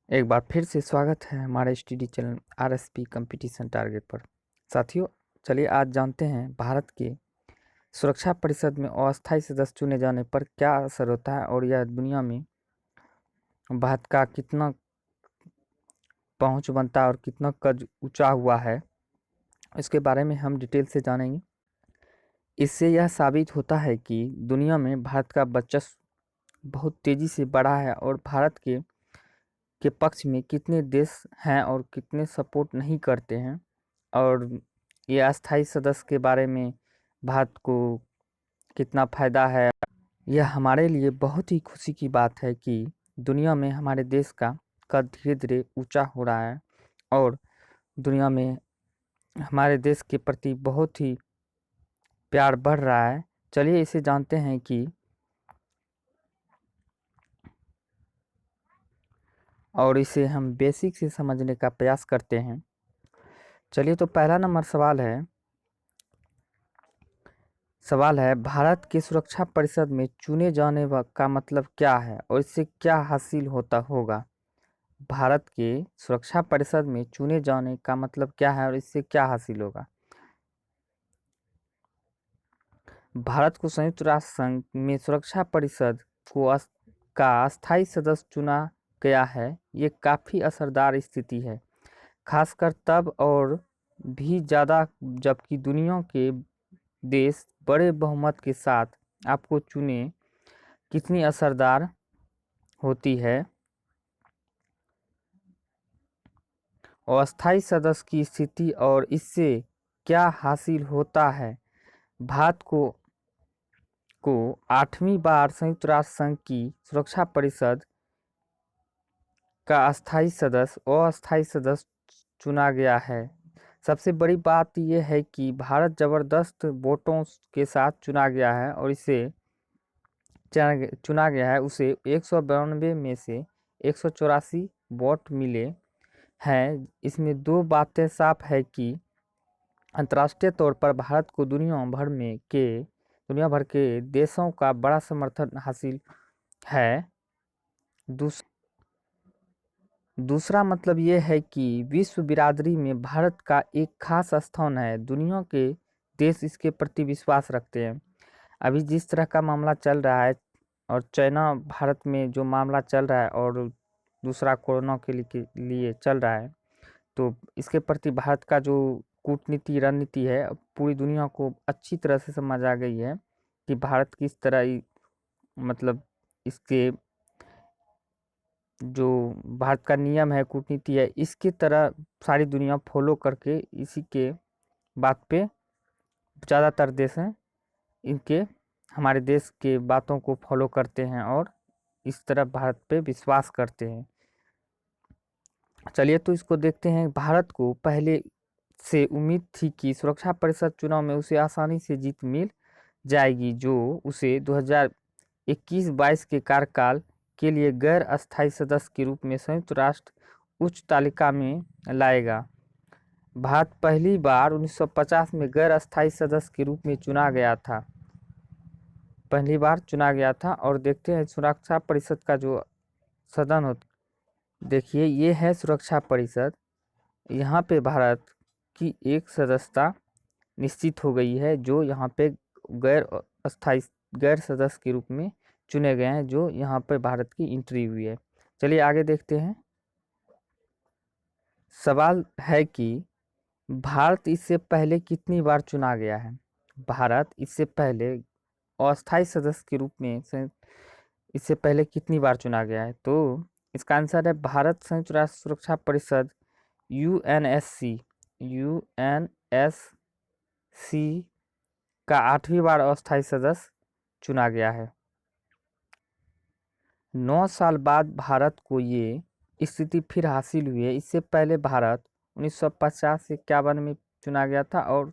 एक बार फिर से स्वागत है हमारे study channel RSP competition target पर। साथियों, चलिए आज जानते हैं भारत के सुरक्षा परिषद में अस्थायी सदस्य चुने जाने पर क्या असर होता है और यह दुनिया में भारत का कितना पहुंच बनता है और कितना कद ऊंचा हुआ है, इसके बारे में हम डिटेल से जानेंगे। इससे यह साबित होता है कि दुनिया में भारत का वर्चस्व बहुत तेज़ी से बढ़ा है और भारत के पक्ष में कितने देश हैं और कितने सपोर्ट नहीं करते हैं। और ये अस्थायी सदस्य के बारे में भारत को कितना फ़ायदा है, यह हमारे लिए बहुत ही खुशी की बात है कि दुनिया में हमारे देश का कद धीरे धीरे ऊंचा हो रहा है और दुनिया में हमारे देश के प्रति बहुत ही प्यार बढ़ रहा है। चलिए इसे जानते हैं कि और इसे हम बेसिक से समझने का प्रयास करते हैं। चलिए, तो पहला नंबर सवाल है भारत के सुरक्षा परिषद में चुने जाने का मतलब क्या है और इससे क्या हासिल होता होगा। भारत के सुरक्षा परिषद में चुने जाने का मतलब क्या है और इससे क्या हासिल होगा। भारत को संयुक्त राष्ट्र संघ में सुरक्षा परिषद का अस्थायी सदस्य चुना गया है। ये काफ़ी असरदार स्थिति है, खासकर तब और भी ज़्यादा जबकि दुनिया के देश बड़े बहुमत के साथ आपको चुने कितनी असरदार होती है। अस्थायी सदस्य की स्थिति और इससे क्या हासिल होता है। भारत को 8वीं बार संयुक्त राष्ट्र संघ की सुरक्षा परिषद का अस्थायी सदस्य चुना गया है। सबसे बड़ी बात यह है कि भारत ज़बरदस्त वोटों के साथ चुना गया है और इसे चुना गया है। उसे 192 में से 184 वोट मिले हैं। इसमें दो बातें साफ है कि अंतर्राष्ट्रीय तौर पर भारत को दुनिया भर के देशों का बड़ा समर्थन हासिल है। दूसरा मतलब ये है कि विश्व बिरादरी में भारत का एक खास स्थान है। दुनिया के देश इसके प्रति विश्वास रखते हैं। अभी जिस तरह का मामला चल रहा है और चाइना भारत में जो मामला चल रहा है और दूसरा कोरोना के लिए चल रहा है, तो इसके प्रति भारत का जो कूटनीति रणनीति है पूरी दुनिया को अच्छी तरह से समझ आ गई है कि भारत किस तरह मतलब इसके जो भारत का नियम है, कूटनीति है, इसकी तरह सारी दुनिया फॉलो करके इसी के बात पे ज़्यादातर देश हैं इनके हमारे देश के बातों को फॉलो करते हैं और इस तरह भारत पे विश्वास करते हैं। चलिए, तो इसको देखते हैं। भारत को पहले से उम्मीद थी कि सुरक्षा परिषद चुनाव में उसे आसानी से जीत मिल जाएगी, जो उसे 2021-22 के कार्यकाल के लिए गैर अस्थायी सदस्य के रूप में संयुक्त राष्ट्र उच्च तालिका में लाएगा। भारत पहली बार 1950 में गैर अस्थायी सदस्य के रूप में चुना गया था। और देखते हैं सुरक्षा परिषद का जो सदन होता, देखिए ये है सुरक्षा परिषद। यहाँ पे भारत की एक सदस्यता निश्चित हो गई है, जो यहाँ पे गैर सदस्य के रूप में चुने गए हैं, जो यहाँ पे भारत की एंट्री हुई है। चलिए आगे देखते हैं। सवाल है कि भारत इससे पहले कितनी बार चुना गया है। भारत इससे पहले अस्थायी सदस्य के रूप में इससे पहले कितनी बार चुना गया है, तो इसका आंसर है भारत संयुक्त राष्ट्र सुरक्षा परिषद यूएनएससी का 8वीं बार अस्थायी सदस्य चुना गया है। 9 साल बाद भारत को ये स्थिति फिर हासिल हुई है। इससे पहले भारत 1950 से 51 में चुना गया था और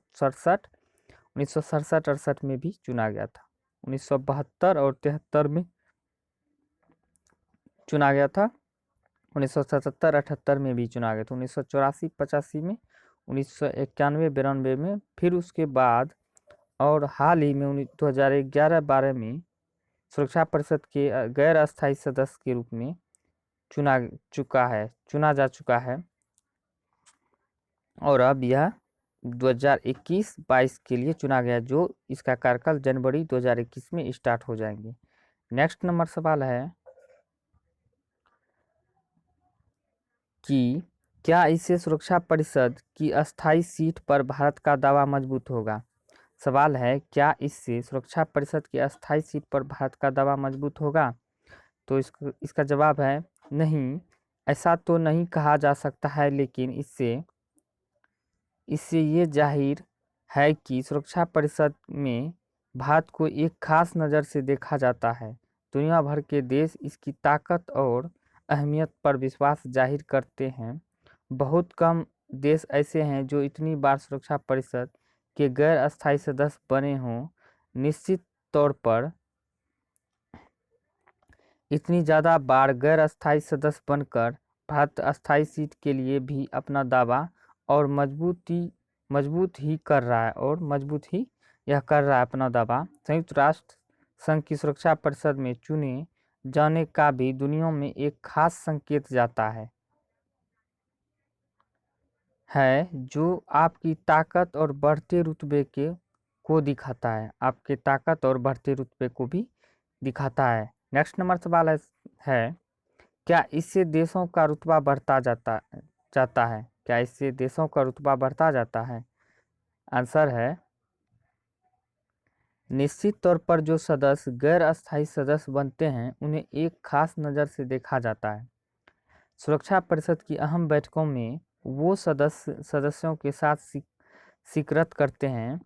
1967-68 में भी चुना गया था। 1972 और 73 में चुना गया था। 1977-78 में भी चुना गया था। 1984-85 में, 1991-92 में, फिर उसके बाद और हाल ही में 2011-12 में सुरक्षा परिषद के गैर अस्थायी सदस्य के रूप में चुना जा चुका है और अब यह 2021-22 के लिए चुना गया, जो इसका कार्यकाल जनवरी 2021 में स्टार्ट हो जाएंगे। नेक्स्ट नंबर सवाल है कि क्या इससे सुरक्षा परिषद की अस्थायी सीट पर भारत का दावा मजबूत होगा? सवाल है, क्या इससे सुरक्षा परिषद की अस्थायी सीट पर भारत का दावा मजबूत होगा? तो इसका जवाब है नहीं, ऐसा तो नहीं कहा जा सकता है, लेकिन इससे ये जाहिर है कि सुरक्षा परिषद में भारत को एक खास नज़र से देखा जाता है। दुनिया भर के देश इसकी ताकत और अहमियत पर विश्वास जाहिर करते हैं। बहुत कम देश ऐसे हैं जो इतनी बार सुरक्षा परिषद के गैर अस्थायी सदस्य बने हों। निश्चित तौर पर इतनी ज़्यादा बार गैर अस्थायी सदस्य बनकर भारत अस्थायी सीट के लिए भी अपना दावा और मजबूत ही कर रहा है अपना दावा। संयुक्त राष्ट्र संघ की सुरक्षा परिषद में चुने जाने का भी दुनिया में एक खास संकेत जाता है जो आपकी ताकत और बढ़ते रुतबे को दिखाता है, आपके ताकत और बढ़ते रुतबे को भी दिखाता है। नेक्स्ट नंबर सवाल है क्या इससे देशों का रुतबा बढ़ता जाता है? क्या इससे देशों का रुतबा बढ़ता जाता है? आंसर है निश्चित तौर पर जो सदस्य गैर अस्थायी सदस्य बनते हैं उन्हें एक खास नज़र से देखा जाता है। सुरक्षा परिषद की अहम बैठकों में वो सदस्यों के साथ स्वीकृत करते हैं।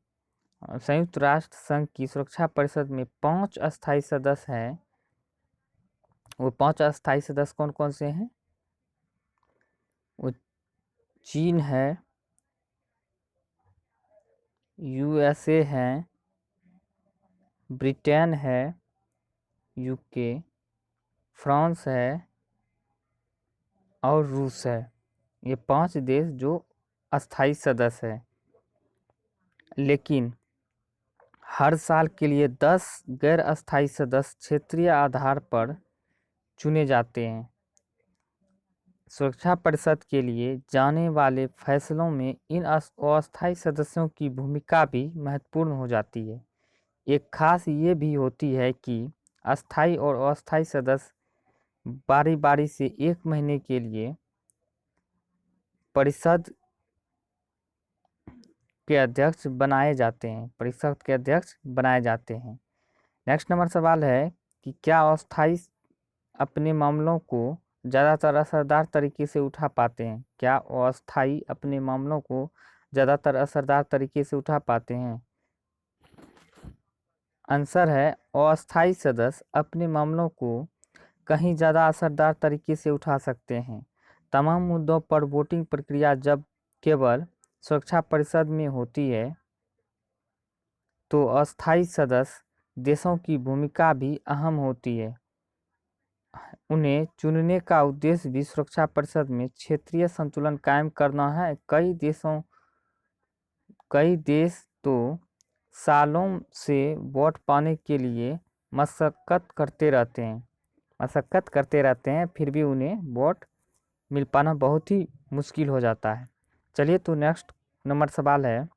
संयुक्त राष्ट्र संघ की सुरक्षा परिषद में 5 अस्थायी सदस्य हैं। वो 5 अस्थायी सदस्य कौन कौन से हैं? वो चीन है, यूएसए है, ब्रिटेन है, यूके, फ्रांस है और रूस है। ये 5 देश जो अस्थायी सदस्य हैं, लेकिन हर साल के लिए 10 गैर अस्थायी सदस्य क्षेत्रीय आधार पर चुने जाते हैं। सुरक्षा परिषद के लिए जाने वाले फैसलों में इन अस्थायी सदस्यों की भूमिका भी महत्वपूर्ण हो जाती है। एक खास ये भी होती है कि अस्थायी और अस्थायी सदस्य बारी बारी से 1 महीने के लिए परिषद के अध्यक्ष बनाए जाते हैं। नेक्स्ट नंबर सवाल है कि क्या अस्थायी अपने मामलों को ज़्यादातर असरदार तरीके से उठा पाते हैं? क्या अस्थायी अपने मामलों को ज़्यादातर असरदार तरीके से उठा पाते हैं? आंसर है अस्थायी सदस्य अपने मामलों को कहीं ज़्यादा असरदार तरीके से उठा सकते हैं। तमाम मुद्दों पर वोटिंग प्रक्रिया जब केवल सुरक्षा परिषद में होती है तो अस्थायी सदस्य देशों की भूमिका भी अहम होती है। उन्हें चुनने का उद्देश्य भी सुरक्षा परिषद में क्षेत्रीय संतुलन कायम करना है। कई देश तो सालों से वोट पाने के लिए मशक्कत करते रहते हैं, फिर भी उन्हें वोट मिल पाना बहुत ही मुश्किल हो जाता है। चलिए, तो नेक्स्ट नंबर सवाल है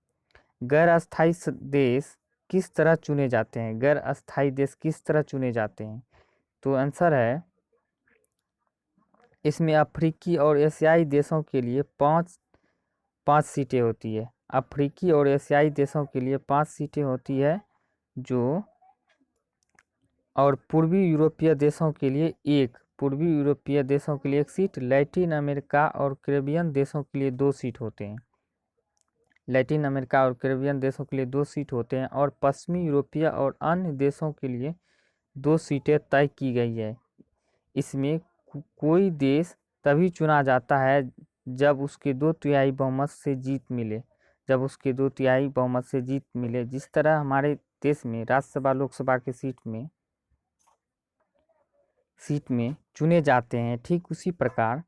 गैर अस्थायी देश किस तरह चुने जाते हैं? गैर अस्थायी देश किस तरह चुने जाते हैं? तो आंसर है इसमें अफ्रीकी और एशियाई देशों के लिए पाँच सीटें होती है। अफ्रीकी और एशियाई देशों के लिए 5 सीटें होती है और पूर्वी यूरोपीय देशों के लिए एक सीट, लैटिन अमेरिका और कैरेबियन देशों के लिए 2 सीट होते हैं। लैटिन अमेरिका और कैरेबियन देशों के लिए 2 सीट होते हैं और पश्चिमी यूरोपीय और अन्य देशों के लिए 2 सीटें तय की गई है। इसमें कोई देश तभी चुना जाता है जब उसके 2/3 बहुमत से जीत मिले। जिस तरह हमारे देश में राज्यसभा लोकसभा के सीट में चुने जाते हैं, ठीक उसी प्रकार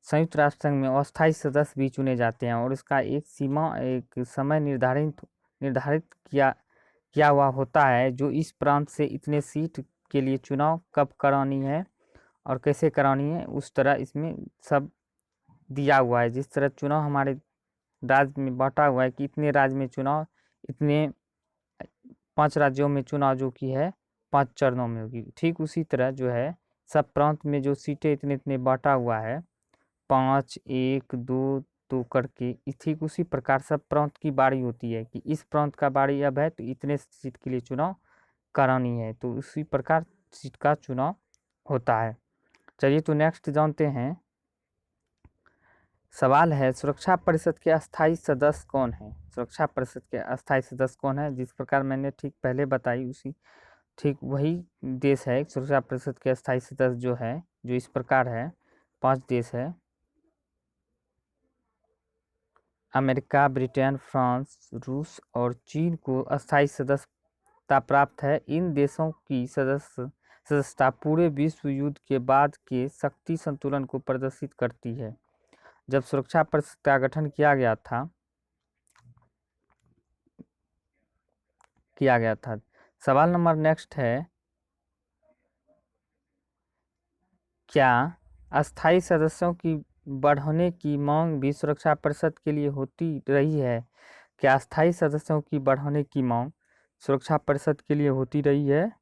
संयुक्त राष्ट्र संघ में अस्थायी सदस्य भी चुने जाते हैं और इसका एक समय निर्धारित किया हुआ होता है जो इस प्रांत से इतने सीट के लिए चुनाव कब करानी है और कैसे करानी है उस तरह इसमें सब दिया हुआ है। जिस तरह चुनाव हमारे राज्य में बांटा हुआ है कि इतने राज्य में चुनाव, इतने 5 राज्यों में चुनाव जो कि है 5 चरणों में होगी, ठीक उसी तरह जो है सब प्रांत में जो सीटें इतने इतने बांटा हुआ है 5 1 2 2 करके, ठीक उसी प्रकार सब प्रांत की बारी होती है कि इस प्रांत का बारी अब है तो इतने सीट के लिए चुनाव करानी है, तो उसी प्रकार सीट का चुनाव होता है। चलिए तो नेक्स्ट जानते हैं। सवाल है सुरक्षा परिषद के अस्थाई सदस्य कौन है? सुरक्षा परिषद के अस्थाई सदस्य कौन है? जिस प्रकार मैंने ठीक पहले बताई उसी ठीक वही देश है सुरक्षा परिषद के अस्थाई सदस्य जो है, जो इस प्रकार है 5 देश है। अमेरिका, ब्रिटेन, फ्रांस, रूस और चीन को अस्थाई सदस्यता प्राप्त है। इन देशों की सदस्यता पूरे विश्व युद्ध के बाद के शक्ति संतुलन को प्रदर्शित करती है। जब सुरक्षा परिषद का गठन किया गया था। सवाल नंबर नेक्स्ट है, क्या अस्थाई सदस्यों की बढ़ने की मांग भी सुरक्षा परिषद के लिए होती रही है? क्या अस्थाई सदस्यों की बढ़ने की मांग सुरक्षा परिषद के लिए होती रही है?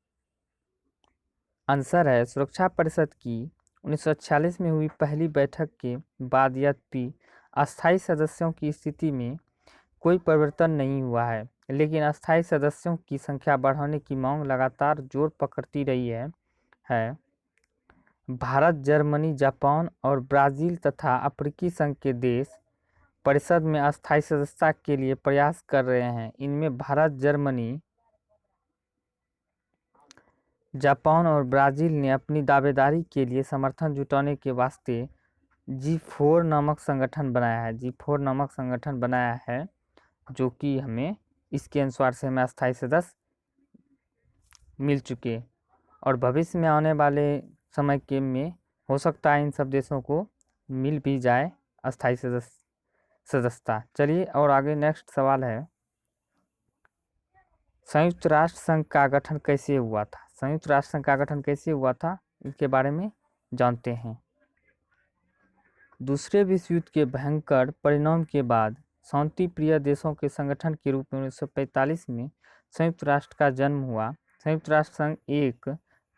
आंसर है सुरक्षा परिषद की 1946 में हुई पहली बैठक के बाद यद्यपि अस्थाई सदस्यों की स्थिति में कोई परिवर्तन नहीं हुआ है, लेकिन अस्थाई सदस्यों की संख्या बढ़ाने की मांग लगातार जोर पकड़ती रही है। भारत, जर्मनी, जापान और ब्राज़ील तथा अफ्रीकी संघ के देश परिषद में अस्थाई सदस्यता के लिए प्रयास कर रहे हैं। इनमें भारत, जर्मनी, जापान और ब्राज़ील ने अपनी दावेदारी के लिए समर्थन जुटाने के वास्ते G4 नामक संगठन बनाया है। G4 नामक संगठन बनाया है जो कि हमें इसके अनुसार से हमें अस्थाई सदस्य मिल चुके और भविष्य में आने वाले समय के में हो सकता है इन सब देशों को मिल भी जाए अस्थाई सदस्यता। चलिए और आगे नेक्स्ट सवाल है, संयुक्त राष्ट्र संघ का गठन कैसे हुआ था? संयुक्त राष्ट्र संघ का गठन कैसे हुआ था इसके बारे में जानते हैं। दूसरे विश्व युद्ध के भयंकर परिणाम के बाद शांति प्रिय देशों के संगठन के रूप में 1945 में संयुक्त राष्ट्र का जन्म हुआ। संयुक्त राष्ट्र संघ एक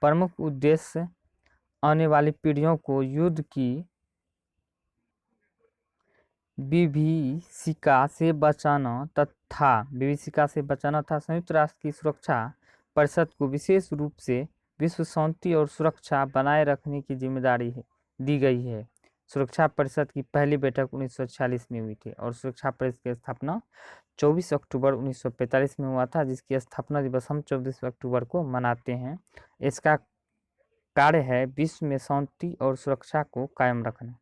प्रमुख उद्देश्य आने वाली पीढ़ियों को युद्ध की विभीषिका से बचाना था। संयुक्त राष्ट्र की सुरक्षा परिषद को विशेष रूप से विश्व शांति और सुरक्षा बनाए रखने की जिम्मेदारी दी गई है। सुरक्षा परिषद की पहली बैठक 1946 में हुई थी और सुरक्षा परिषद की स्थापना 24 अक्टूबर 1945 में हुआ था, जिसकी स्थापना दिवस हम 24 अक्टूबर को मनाते हैं। इसका कार्य है विश्व में शांति और सुरक्षा को कायम रखना।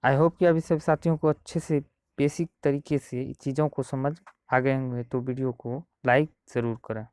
आई होप कि अभी सभी साथियों को अच्छे से बेसिक तरीके से चीज़ों को समझ आ गए होंगे, तो वीडियो को लाइक ज़रूर करें।